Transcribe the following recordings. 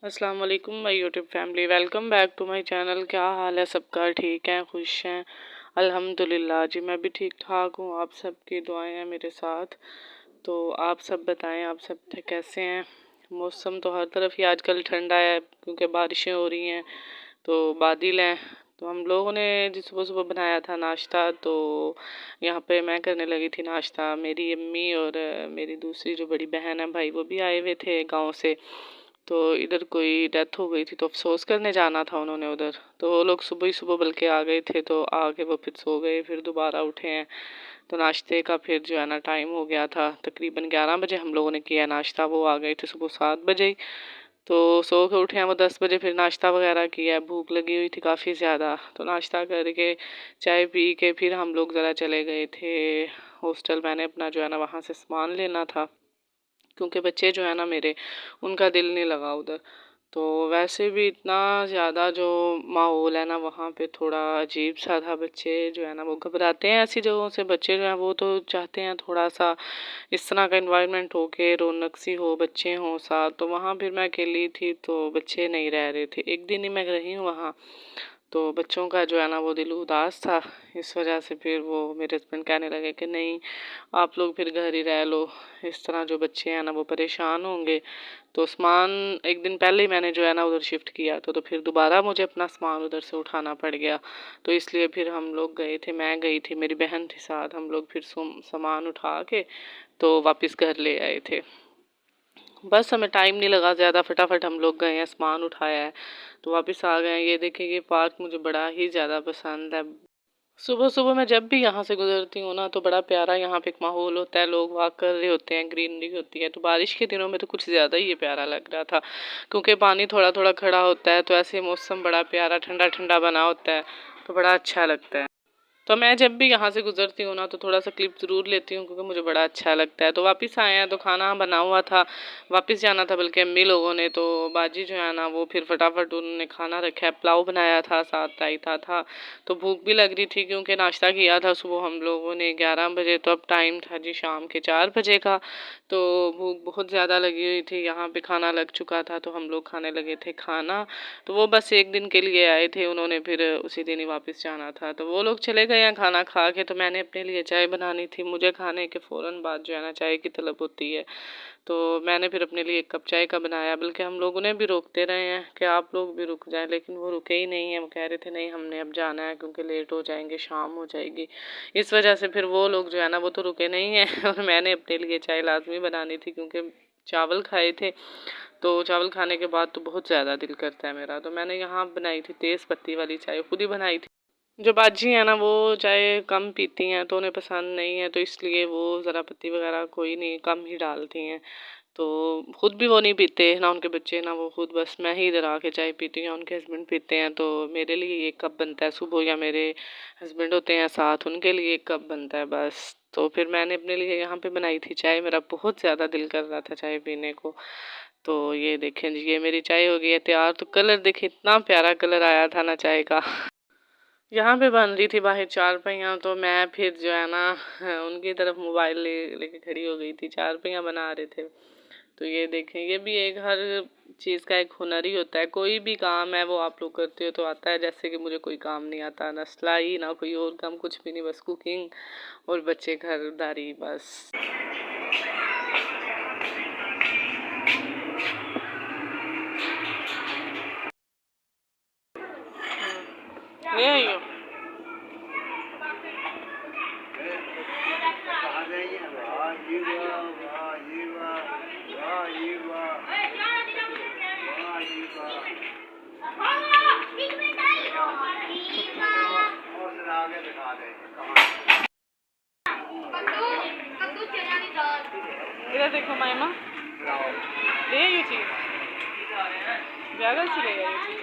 अस्सलाम वालेकुम my YouTube family, welcome back to my channel. क्या हाल है सबका? ठीक है, खुश हैं? अल्हम्दुलिल्लाह जी, मैं भी ठीक ठाक हूँ। आप सबकी दुआएं हैं मेरे साथ। तो आप सब बताएं, आप सब कैसे हैं? मौसम तो हर तरफ ही आजकल ठंडा है क्योंकि बारिशें हो रही हैं, तो बादल हैं। तो हम लोगों ने जिस सुबह सुबह बनाया था नाश्ता, तो यहाँ पे मैं करने लगी थी नाश्ता। मेरी अम्मी और मेरी दूसरी जो बड़ी बहन है भाई, वो भी आए हुए थे गांव से। तो इधर कोई डेथ हो गई थी, तो अफसोस करने जाना था उन्होंने उधर। तो वो लोग सुबह ही सुबह बल्कि आ गए थे, तो आके वो फिर सो गए, फिर दोबारा उठे हैं। तो नाश्ते का फिर जो है ना टाइम हो गया था, तकरीबन 11 बजे हम लोगों ने किया नाश्ता। वो आ गए थे सुबह 7 बजे ही। तो सो के उठे हैं वो 10 बजे, फिर नाश्ता वगैरह किया। भूख लगी हुई थी काफ़ी ज़्यादा, तो नाश्ता करके चाय पी के फिर हम लोग ज़रा चले गए थे हॉस्टल। मैंने अपना जो है ना वहाँ से सामान लेना था, क्योंकि बच्चे जो है ना मेरे, उनका दिल नहीं लगा उधर। तो वैसे भी इतना ज़्यादा जो माहौल है ना वहाँ पे, थोड़ा अजीब सा था। बच्चे जो है ना वो घबराते हैं ऐसी जगहों से। बच्चे जो हैं वो तो चाहते हैं थोड़ा सा इस तरह का इन्वायरमेंट हो के रौनक सी हो, बच्चे हों साथ। तो वहाँ फिर मैं अकेली थी, तो बच्चे नहीं रह रहे थे। एक दिन ही मैं रही हूँ वहाँ, तो बच्चों का जो है ना वो दिल उदास था। इस वजह से फिर वो मेरे हस्बैंड कहने लगे कि नहीं, आप लोग फिर घर ही रह लो, इस तरह जो बच्चे हैं ना वो परेशान होंगे। तो सामान एक दिन पहले ही मैंने जो है ना उधर शिफ्ट किया, तो फिर दोबारा मुझे अपना सामान उधर से उठाना पड़ गया। तो इसलिए फिर हम लोग गए थे, मैं गई थी, मेरी बहन थी साथ। हम लोग फिर सामान उठा के तो वापस घर ले आए थे। बस हमें टाइम नहीं लगा ज़्यादा, फटाफट हम लोग गए हैं, सामान उठाया है, तो वापस आ गए हैं। ये देखिए, ये पार्क मुझे बड़ा ही ज़्यादा पसंद है। सुबह सुबह मैं जब भी यहाँ से गुजरती हूँ ना, तो बड़ा प्यारा यहाँ पे एक माहौल होता है। लोग वॉक कर रहे होते हैं, ग्रीनरी होती है। तो बारिश के दिनों में तो कुछ ज़्यादा ही ये प्यारा लग रहा था, क्योंकि पानी थोड़ा थोड़ा खड़ा होता है, तो ऐसे मौसम बड़ा प्यारा ठंडा ठंडा बना होता है, तो बड़ा अच्छा लगता है। तो मैं जब भी यहाँ से गुजरती हूँ ना, तो थोड़ा सा क्लिप ज़रूर लेती हूँ, क्योंकि मुझे बड़ा अच्छा लगता है। तो वापस आए हैं, तो खाना बना हुआ था, वापस जाना था बल्कि अम्मी लोगों ने। तो बाजी जो है ना वो फिर फटाफट उन्होंने खाना रखा है, पुलाव बनाया था, साथ रायता था। तो भूख भी लग रही थी, क्योंकि नाश्ता किया था सुबह हम लोगों ने 11 बजे। तो अब टाइम था जी शाम के 4 बजे का। तो भूख बहुत ज़्यादा लगी हुई थी। यहाँ पे खाना लग चुका था, तो हम लोग खाने लगे थे खाना। तो वो बस एक दिन के लिए आए थे, उन्होंने फिर उसी दिन ही वापस जाना था। तो वो लोग चले गए हैं खाना खा के। तो मैंने अपने लिए चाय बनानी थी। मुझे खाने के फ़ौरन बाद जो है ना चाय की तलब होती है, तो मैंने फिर अपने लिए 1 कप चाय का बनाया। बल्कि हम लोगों ने भी रोकते रहे हैं कि आप लोग भी रुक जाएं, लेकिन वो रुके ही नहीं हैं। वो कह रहे थे नहीं, हमने अब जाना है, क्योंकि लेट हो जाएंगे, शाम हो जाएगी। इस वजह से फिर वो लोग जो है ना वो तो रुके नहीं हैं और मैंने अपने लिए चाय लाजमी बनानी थी, क्योंकि चावल खाए थे। तो चावल खाने के बाद तो बहुत ज़्यादा दिल करता है मेरा। तो मैंने यहाँ बनाई थी तेज़ पत्ती वाली चाय, खुद ही बनाई थी। जो बाजी है ना वो चाय कम पीती हैं, तो उन्हें पसंद नहीं है, तो इसलिए वो ज़रा पत्ती वगैरह कोई नहीं, कम ही डालती हैं। तो खुद भी वो नहीं पीते ना, उनके बच्चे ना वो खुद, बस मैं ही इधर आके चाय पीती हूँ। उनके हस्बैंड पीते हैं, तो मेरे लिए 1 कप बनता है सुबह, या मेरे हस्बैंड होते हैं साथ, उनके लिए 1 कप बनता है बस। तो फिर मैंने अपने लिए यहाँ पे बनाई थी चाय। मेरा बहुत ज़्यादा दिल कर रहा था चाय पीने को। तो ये देखें जी, ये मेरी चाय हो गई है तैयार। तो कलर देखिए, इतना प्यारा कलर आया था ना चाय का। यहाँ पे बन रही थी बाहर चारपाइयाँ, तो मैं फिर जो है ना उनकी तरफ मोबाइल लेके खड़ी हो गई थी। चारपाइयाँ बना रहे थे। तो ये देखें, ये भी एक हर चीज़ का एक हुनर ही होता है। कोई भी काम है वो आप लोग करते हो तो आता है। जैसे कि मुझे कोई काम नहीं आता, ना सिलाई ना कोई और काम, कुछ भी नहीं, बस कुकिंग और बच्चे घरदारी बस। ले आइयो। इधर देखो मायमा, ले आइयो चीज़, ज़्यादा सी ले आइयो चीज़।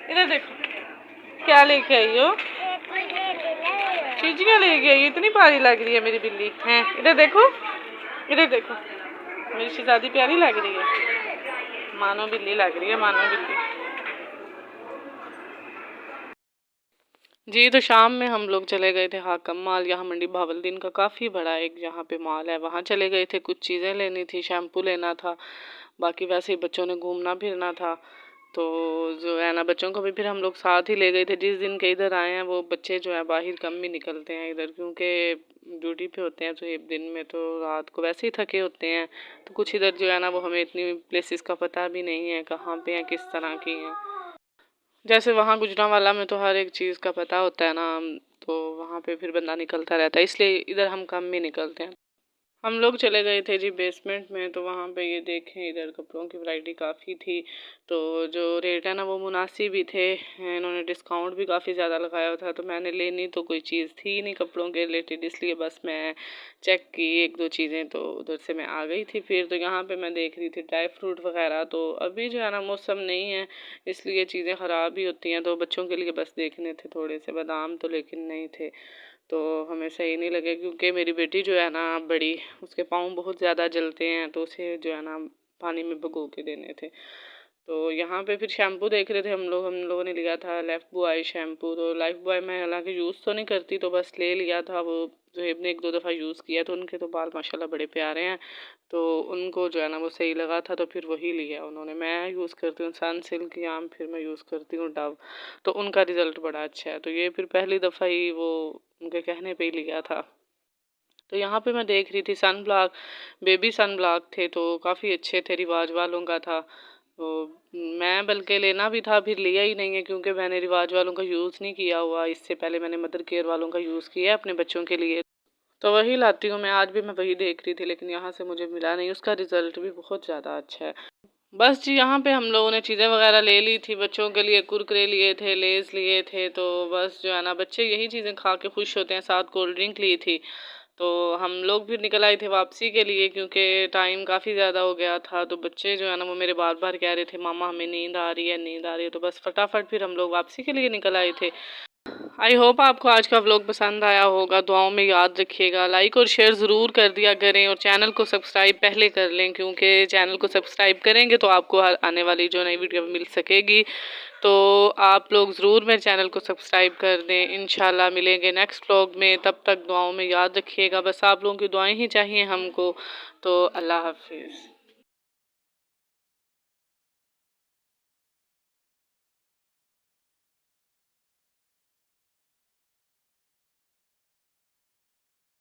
इधर देखो क्या लेके आई हो, चीजियाँ लेके आई। इतनी प्यारी लग रही है मेरी बिल्ली है। इधर देखो, इधर देखो, मेरी शहजादी प्यारी लग रही है। मानो बिल्ली लग रही है, मानो बिल्ली। जी, तो शाम में हम लोग चले गए थे हाकम माल, यहाँ मंडी बहावलदीन का काफ़ी बड़ा एक यहाँ पे मॉल है, वहाँ चले गए थे। कुछ चीज़ें लेनी थी, शैम्पू लेना था, बाकी वैसे ही बच्चों ने घूमना फिरना था। तो जो है ना बच्चों को भी फिर हम लोग साथ ही ले गए थे। जिस दिन के इधर आए हैं वो बच्चे जो है बाहर कम ही निकलते हैं इधर, क्योंकि ड्यूटी पे होते हैं तो एक दिन में तो रात को वैसे ही थके होते हैं। तो कुछ इधर जो है ना वो हमें इतनी प्लेसेस का पता भी नहीं है कहाँ पे हैं, किस तरह की हैं। जैसे वहाँ गुजरांवाला में तो हर एक चीज़ का पता होता है ना, तो वहाँ पे फिर बंदा निकलता रहता है, इसलिए इधर हम कम ही निकलते हैं। हम लोग चले गए थे जी बेसमेंट में, तो वहाँ पे ये देखें इधर कपड़ों की वैरायटी काफ़ी थी। तो जो रेट है ना वो मुनासिब भी थे, इन्होंने डिस्काउंट भी काफ़ी ज़्यादा लगाया था। तो मैंने लेनी तो कोई चीज़ थी नहीं कपड़ों के रिलेटेड, इसलिए बस मैं चेक की एक दो चीज़ें, तो उधर से मैं आ गई थी। फिर तो यहाँ पे मैं देख रही थी ड्राई फ्रूट वगैरह, तो अभी जो है ना मौसम नहीं है, इसलिए चीज़ें ख़राब ही होती हैं। तो बच्चों के लिए बस देखने थे थोड़े से बादाम, तो लेकिन नहीं थे, तो हमें सही नहीं लगे, क्योंकि मेरी बेटी जो है ना बड़ी, उसके पाँव बहुत ज़्यादा जलते हैं, तो उसे जो है ना पानी में भिगो के देने थे। तो यहाँ पे फिर शैम्पू देख रहे थे हम लोगों ने लिया था लाइफ बॉय शैम्पू। तो लाइफ बॉय मैं हालांकि यूज़ तो नहीं करती, तो बस ले लिया था। वो जोहेब ने एक दो दफ़ा यूज़ किया, तो उनके तो बाल माशाल्लाह बड़े प्यारे हैं, तो उनको जो है ना वो सही लगा था, तो फिर वही लिया उन्होंने। मैं यूज़ करती हूँ सनसिल्क आम, फिर मैं यूज़ करती हूँ डव, तो उनका रिज़ल्ट बड़ा अच्छा है। तो ये फिर पहली दफ़ा ही वो उनके कहने पे ही लिया था। तो यहाँ पे मैं देख रही थी sunblock, baby sunblock थे, तो काफ़ी अच्छे थे, रिवाज वालों का था। तो मैं बल्कि लेना भी था, फिर लिया ही नहीं है, क्योंकि मैंने रिवाज वालों का यूज़ नहीं किया हुआ। इससे पहले मैंने मदर केयर वालों का यूज़ किया है अपने बच्चों के लिए, तो वही लाती हूँ मैं। आज भी मैं वही देख रही थी, लेकिन यहाँ से मुझे मिला नहीं, उसका रिज़ल्ट भी बहुत ज़्यादा अच्छा है। बस जी, यहाँ पे हम लोगों ने चीज़ें वगैरह ले ली थी, बच्चों के लिए कुरकुरे लिए थे, लेस लिए थे। तो बस जो है ना बच्चे यही चीज़ें खा के खुश होते हैं, साथ कोल्ड ड्रिंक ली थी। तो हम लोग फिर निकल आए थे वापसी के लिए, क्योंकि टाइम काफ़ी ज़्यादा हो गया था। तो बच्चे जो है ना वो मेरे बार बार कह रहे थे मामा हमें नींद आ रही है, नींद आ रही है। तो बस फटाफट फिर हम लोग वापसी के लिए निकल आए थे। आई होप आपको आज का व्लॉग पसंद आया होगा। दुआओं में याद रखिएगा, लाइक और शेयर ज़रूर कर दिया करें, और चैनल को सब्सक्राइब पहले कर लें, क्योंकि चैनल को सब्सक्राइब करेंगे तो आपको आने वाली जो नई वीडियो मिल सकेगी। तो आप लोग ज़रूर मेरे चैनल को सब्सक्राइब कर दें। इंशाल्लाह मिलेंगे नेक्स्ट व्लॉग में, तब तक दुआओं में याद रखिएगा। बस आप लोगों की दुआएं ही चाहिए हमको। तो अल्लाह हाफिज़।